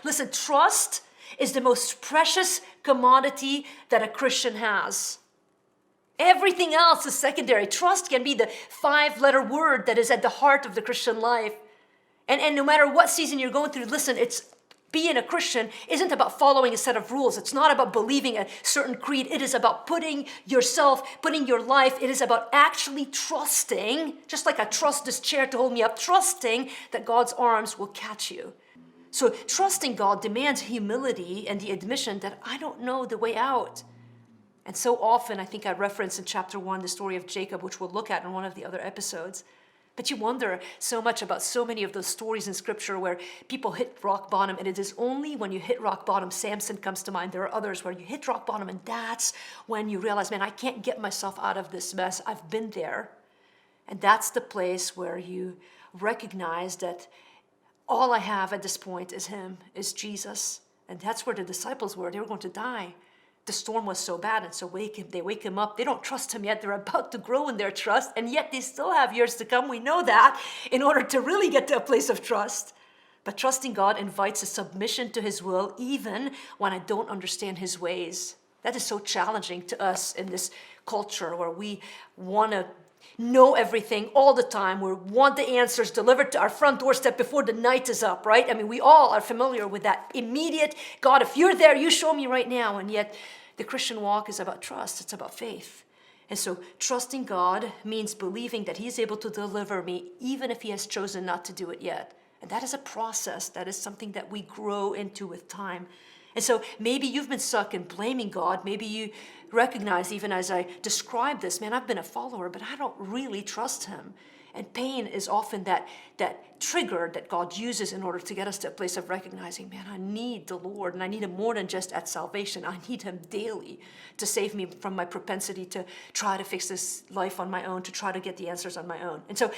Listen, trust is the most precious commodity that a Christian has. Everything else is secondary. Trust can be the 5-letter word that is at the heart of the Christian life. And no matter what season you're going through, listen, being a Christian isn't about following a set of rules. It's not about believing a certain creed. It is about putting your life, it is about actually trusting, just like I trust this chair to hold me up, trusting that God's arms will catch you. So trusting God demands humility and the admission that I don't know the way out. And so often, I think I referenced in chapter 1 the story of Jacob, which we'll look at in one of the other episodes. But you wonder so much about so many of those stories in Scripture where people hit rock bottom, and it is only when you hit rock bottom, Samson comes to mind. There are others where you hit rock bottom, and that's when you realize, man, I can't get myself out of this mess. I've been there. And that's the place where you recognize that all I have at this point is Him, is Jesus. And that's where the disciples were. They were going to die. The storm was so bad, and so they wake him up. They don't trust him yet. They're about to grow in their trust, and yet they still have years to come. We know that in order to really get to a place of trust. But trusting God invites a submission to His will, even when I don't understand His ways. That is so challenging to us in this culture where we want to know everything all the time. We want the answers delivered to our front doorstep before the night is up, right? I mean, we all are familiar with that immediate, God, if you're there, you show me right now. And yet the Christian walk is about trust. It's about faith. And so trusting God means believing that He's able to deliver me, even if He has chosen not to do it yet. And that is a process. That is something that we grow into with time. And so maybe you've been stuck in blaming God. Maybe you recognize, even as I describe this, man, I've been a follower, but I don't really trust Him. And pain is often that trigger that God uses in order to get us to a place of recognizing, man, I need the Lord, and I need Him more than just at salvation. I need Him daily to save me from my propensity to try to fix this life on my own, to try to get the answers on my own. And so